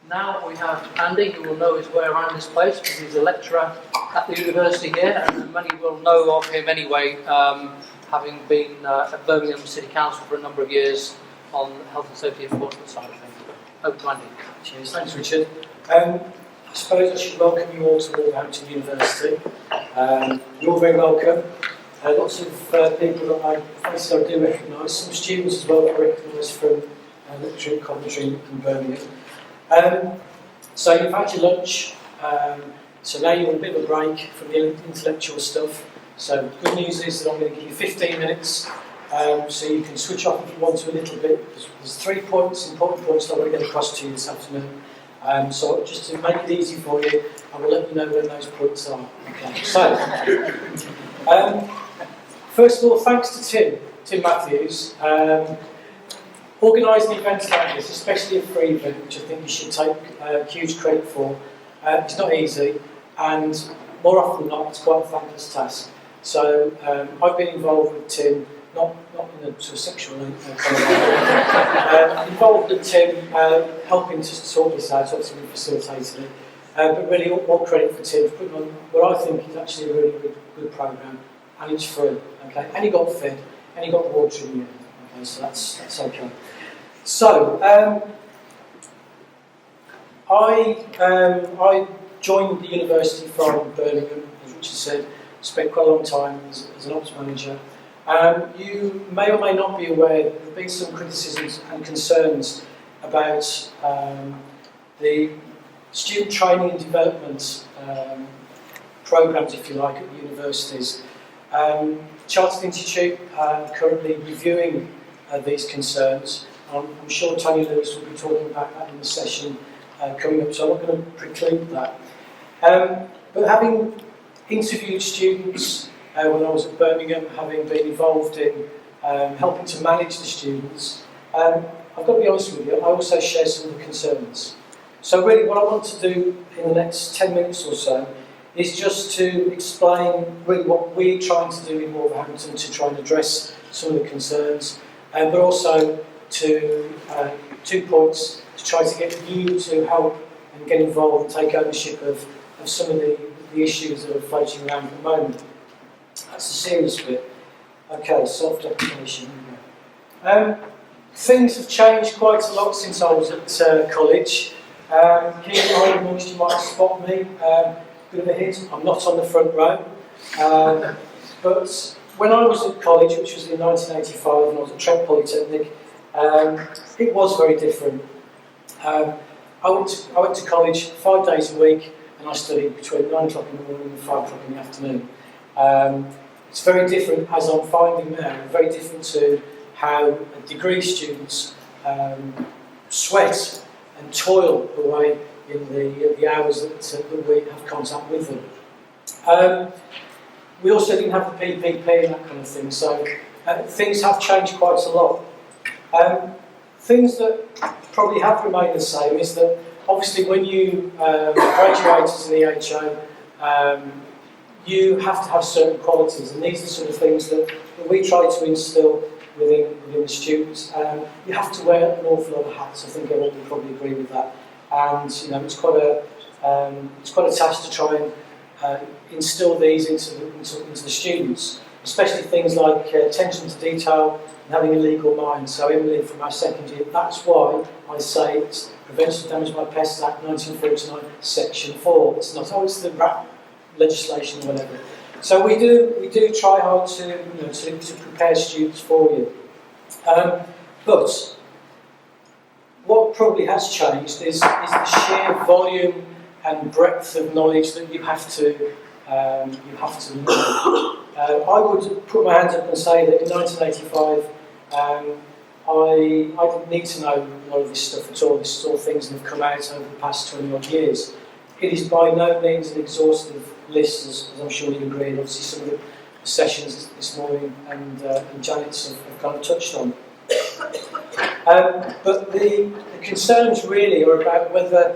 Now we have Andy, who will know his way around this place because he's a lecturer at the university here, and many will know of him anyway, having been at Birmingham City Council for a number of years on the health and safety enforcement side of things. Over to Andy. Cheers, thanks Richard. I suppose I should welcome you all to Wolverhampton University. You're all very welcome. Lots of people that I do recognise, some students as well that I recognise from lecturing at Coventry and Birmingham. So you've had your lunch, so now you're on a bit of a break from the intellectual stuff. So the good news is that I'm going to give you 15 minutes, so you can switch off if you want to a little bit. There's 3 points, important points that I want to get across to you this afternoon. So just to make it easy for you, I will let you know when those points are. Okay. So, first of all, thanks to Tim Matthews. Organising events like this, especially a free event, which I think you should take huge credit for. It's not easy, and more often than not, it's quite a thankless task. So I've been involved with Tim, not in a sort of sexual kind of way, involved with Tim, helping to sort this out. Obviously, we facilitated it, but really, all credit for Tim for putting on what I think is actually a really good programme, and it's free. Okay, and he got fed, and he got water in the end. Okay, so that's okay. So, I joined the university from Birmingham, as Richard said, spent quite a long time as an ops manager. You may or may not be aware that there have been some criticisms and concerns about the student training and development programmes, if you like, at the universities. Chartered Institute currently reviewing these concerns. I'm sure Tony Lewis will be talking about that in the session coming up, so I'm not going to preclude that. But having interviewed students when I was at Birmingham, having been involved in helping to manage the students, I've got to be honest with you, I also share some of the concerns. So really what I want to do in the next 10 minutes or so is just to explain really what we're trying to do in Wolverhampton to try and address some of the concerns, but also to 2 points to try to get you to help and get involved and take ownership of some of the issues that are floating around at the moment. That's the serious bit. Okay, self-deprecation. Things have changed quite a lot since I was at college. Here amongst you might spot me. Bit of a hint, I'm not on the front row. But when I was at college, which was in 1985, and I was at Trent Polytechnic, it was very different. I went to college 5 days a week, and I studied between 9 o'clock in the morning and 5 o'clock in the afternoon. It's very different, as I'm finding now, very different to how degree students sweat and toil away in the hours that we have contact with them. We also didn't have the PPP and that kind of thing, so things have changed quite a lot. Things that probably have remained the same is that obviously when you graduate as an EHO, you have to have certain qualities, and these are the sort of things that we try to instill within the students. You have to wear an awful lot of hats. I think everyone would probably agree with that. And it's quite a task to try and instill these into the students, especially things like attention to detail and having a legal mind. So Emily from our second year, that's why I say it's Prevention of Damage by Pests Act 1949, Section 4. It's not, it's the RAP legislation or whatever. So we do try hard to prepare students for you. But what probably has changed is the sheer volume and breadth of knowledge that you have to know. I would put my hands up and say that in 1985, I didn't need to know a lot of this stuff at all. This is all things that have come out over the past 20 odd years. It is by no means an exhaustive list, as I'm sure you agree, and obviously some of the sessions this morning and Janet's have kind of touched on. But the concerns really are about whether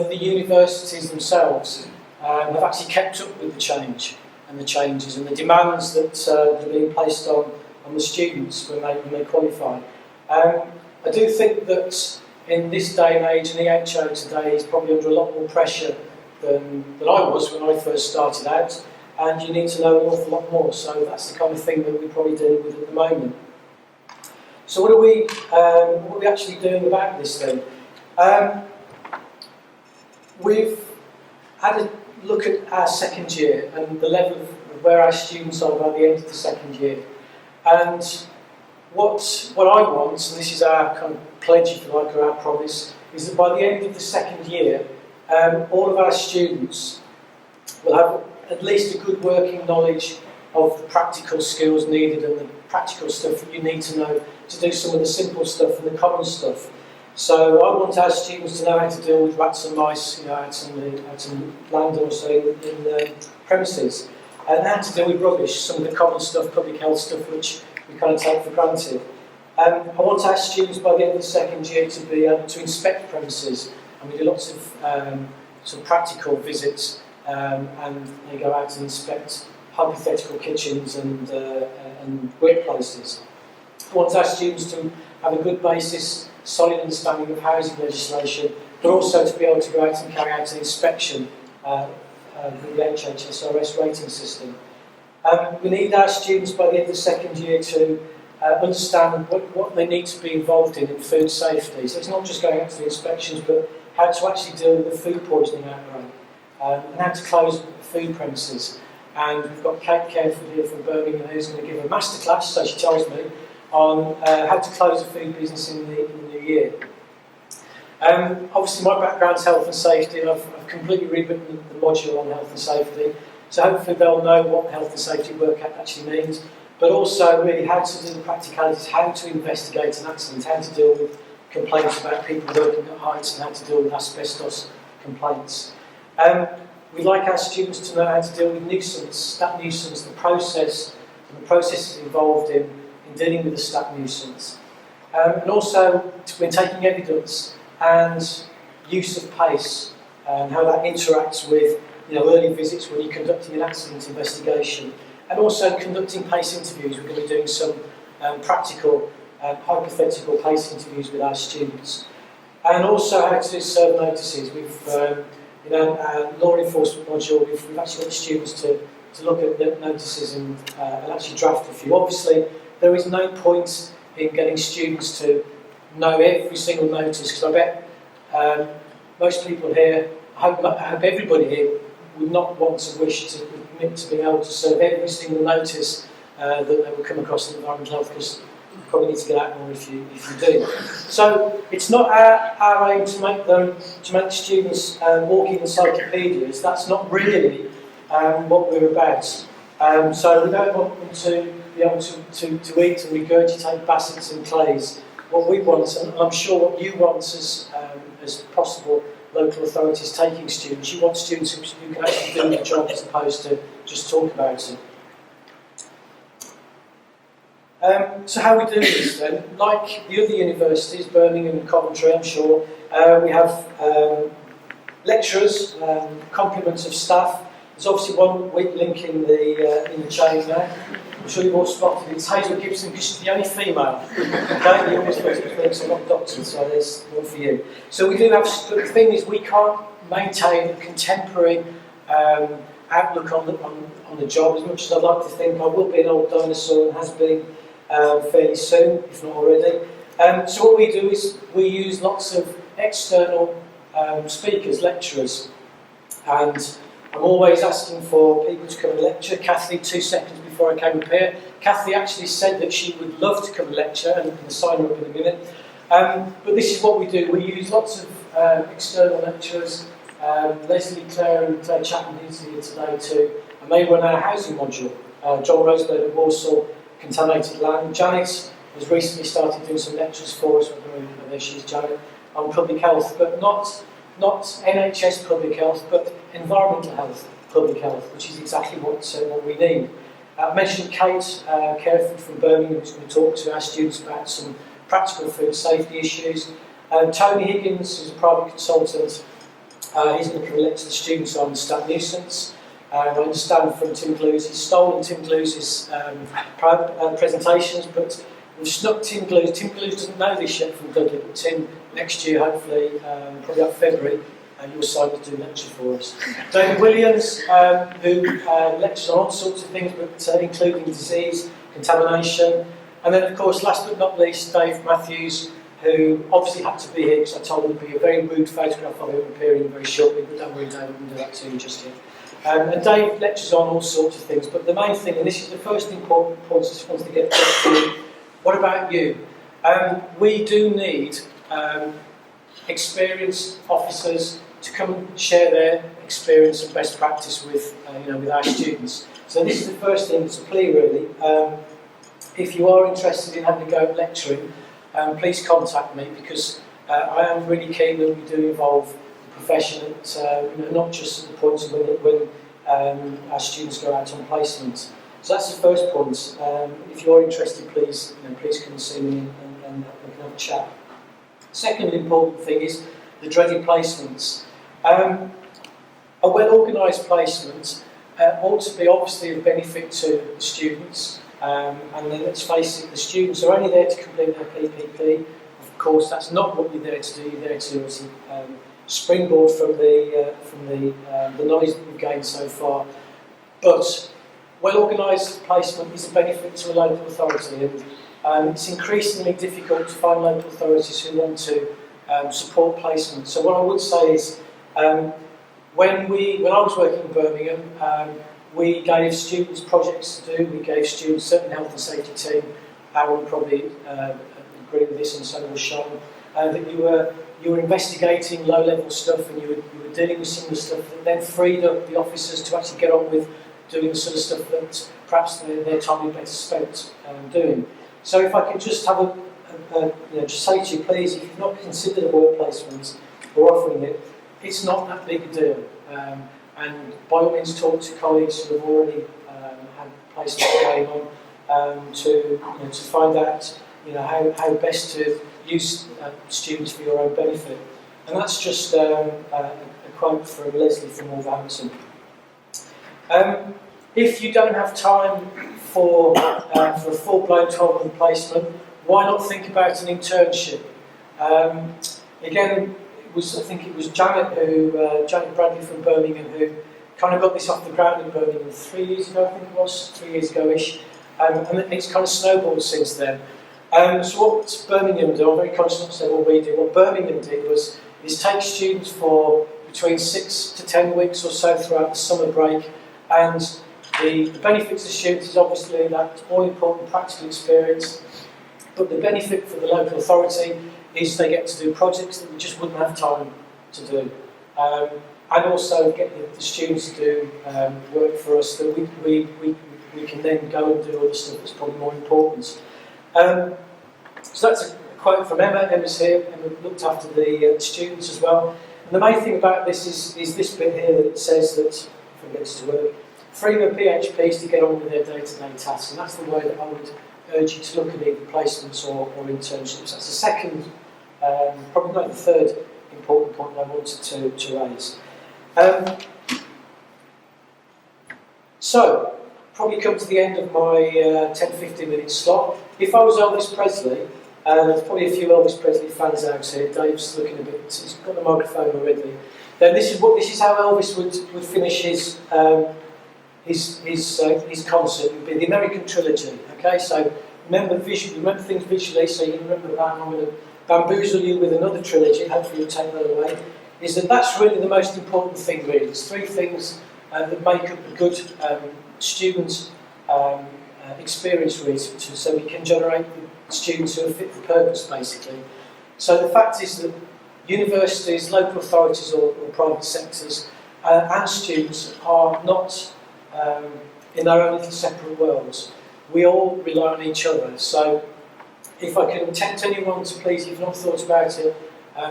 the universities themselves have actually kept up with the change and the changes and the demands that are being placed on the students when they qualify. I do think that in this day and age, an EHO today is probably under a lot more pressure than I was when I first started out, and you need to know an awful lot more. So that's the kind of thing that we're probably dealing with at the moment. So what are we actually doing about this then? We've had a look at our second year and the level of where our students are by the end of the second year. And what I want, and this is our kind of pledge, if you like, or our promise, is that by the end of the second year, all of our students will have at least a good working knowledge of the practical skills needed and the practical stuff that you need to know to do some of the simple stuff and the common stuff. So I want our students to know how to deal with rats and mice, out in land also in the premises, and how to deal with rubbish, some of the common stuff, public health stuff, which we kind of take for granted. I want our students by the end of the second year to be able to inspect premises, and we do lots of sort of practical visits, and they go out and inspect hypothetical kitchens and workplaces. I want our students to have a good basis, solid understanding of housing legislation, but also to be able to go out and carry out an inspection with the HHSRS rating system. We need our students by the end of the second year to understand what they need to be involved in food safety. So it's not just going out to the inspections, but how to actually deal with the food poisoning outbreak, and how to close food premises. And we've got Kate Careful here from Birmingham who's going to give a masterclass, so she tells me, on how to close a food business in the new year. Obviously my background's health and safety, and I've completely rewritten the module on health and safety, so hopefully they'll know what health and safety work actually means, but also really how to do the practicalities, how to investigate an accident, how to deal with complaints about people working at heights, and how to deal with asbestos complaints. We'd like our students to know how to deal with nuisance, that nuisance, the process, and the processes involved in dealing with the stat nuisance. And also when taking evidence and use of PACE, and how that interacts with early visits when you're conducting an accident investigation, and also conducting PACE interviews. We're going to be doing some practical, hypothetical PACE interviews with our students. And also how to serve notices. We've, our law enforcement module, we've actually got the students to look at the notices and actually draft a few. Obviously, there is no point in getting students to know every single notice, because I bet most people here, I hope everybody here would not want to wish to admit to being able to serve every single notice that they will come across in environmental health, because you probably need to get out more if you do. So it's not our aim to make students walking encyclopedias. That's not really what we're about. So we don't want them to be able to eat and regurgitate bassets and clays. What we want, and I'm sure what you want as possible local authorities taking students, you want students who can actually do the job as opposed to just talk about it. So how we do this then? Like the other universities, Birmingham and Coventry, I'm sure, we have lecturers, complements of staff. There's obviously one weak link in the chain there. I'm sure you've all spotted it. It's Hazel Gibson, because she's the only female. Okay, you always put it because I'm not doctored, so there's one for you. So we do have, the thing is, we can't maintain a contemporary outlook on the job as much as I'd like to think. I will be an old dinosaur and has been fairly soon, if not already. So what we do is we use lots of external speakers, lecturers, and I'm always asking for people to come and lecture. Kathy, 2 seconds before I came up here, Kathy actually said that she would love to come and lecture, and I'm going to sign her up in a minute. But this is what we do. We use lots of external lecturers. Leslie, Claire and Claire Chapman is here today too, and they run our housing module. John Roseberg at Walsall, Contaminated Land. Janet has recently started doing some lectures for us. There she is, Janet, on public health, but not NHS public health, but environmental health public health, which is exactly what we need. I mentioned Kate Careford from Birmingham, who's going to talk to our students about some practical food safety issues. Tony Higgins is a private consultant. He's going to come and lecture the students on stat nuisance. I understand from Tim Glues, he's stolen Tim Glues' presentations, but we've snuck Tim Glues. Tim Glues doesn't know this yet from Dudley, but Tim next year, hopefully, probably about February, you'll decide to do a lecture for us. David Williams, who lectures on all sorts of things, but including disease, contamination. And then, of course, last but not least, Dave Matthews, who obviously had to be here because I told him there'd be a very rude photograph of him appearing very shortly, but don't worry, Dave, we'll do that to you just yet. And Dave lectures on all sorts of things, but the main thing, and this is the first important point I just wanted to get to, what about you? We do need experienced officers to come and share their experience and best practice with, with our students. So this is the first thing, it's a plea really. If you are interested in having a go at lecturing, please contact me, because I am really keen that we do involve the profession, at, not just at the point of when our students go out on placement. So that's the first point. If you're interested, please come and see me and we can have a chat. Second important thing is the dreaded placements. A well-organised placement ought to be obviously of benefit to the students, and then let's face it, the students are only there to complete their PPP. Of course, that's not what you're there to do. You're there to springboard from the knowledge that we've gained so far. But well-organised placement is a benefit to a local authority, and it's increasingly difficult to find local authorities who want to support placement. So what I would say is, when I was working in Birmingham, we gave students projects to do. We gave students, certainly health and safety team, Aaron probably agree with this, and so will Sean, that you were investigating low-level stuff, and you were dealing with some of the stuff that then freed up the officers to actually get on with doing the sort of stuff that perhaps their time would be better spent doing. So if I could just have just say to you, please, if you've not considered a work placement or offering it, it's not that big a deal. And by all means, talk to colleagues who have already had placements going on to find out how best to use students for your own benefit. And that's just a quote from Leslie from Wolverhampton. If you don't have time for a full-blown 12-month placement, why not think about an internship? Again, I think it was Janet Bradley from Birmingham who kind of got this off the ground in Birmingham 3 years ago, I think it was, 3 years ago-ish, and it's kind of snowballed since then. So what Birmingham did, I'm very conscious not to say what we did, what Birmingham did was take students for between 6 to 10 weeks or so throughout the summer break, and the benefits to students is obviously that all-important practical experience, but the benefit for the local authority is they get to do projects that we just wouldn't have time to do. And also get the students to do work for us that we can then go and do other stuff that's probably more important. So that's a quote from Emma. Emma's here. Emma looked after the students as well. And the main thing about this is this bit here that it says that, if it gets to work, freeing the PHPs to get on with their day-to-day tasks. And that's the way that I would urge you to look at either placements or internships. That's the second, probably not the third important point I wanted to raise. So, probably come to the end of my 10-15 minute slot. If I was Elvis Presley, there's probably a few Elvis Presley fans out here, Dave's looking a bit, he's got the microphone already, then this is how Elvis would finish his concert. It would be the American Trilogy. Okay, so remember things visually, so you remember that. I'm going to bamboozle you with another trilogy, hopefully you'll take that away. That's really the most important thing, really. There's three things that make up a good student experience, really, so we can generate students who are fit for purpose, basically. So the fact is that universities, local authorities or private sectors and students are not in their own little separate worlds. We all rely on each other. So if I can tempt anyone to please, if you've not thought about it,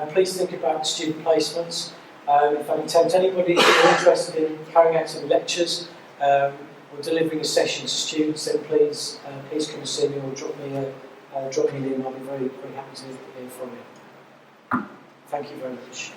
please think about student placements. If I can tempt anybody who's interested in carrying out some lectures or delivering a session to students, then please come and see me or drop me an email. I'll be very, very happy to hear from you. Thank you very much.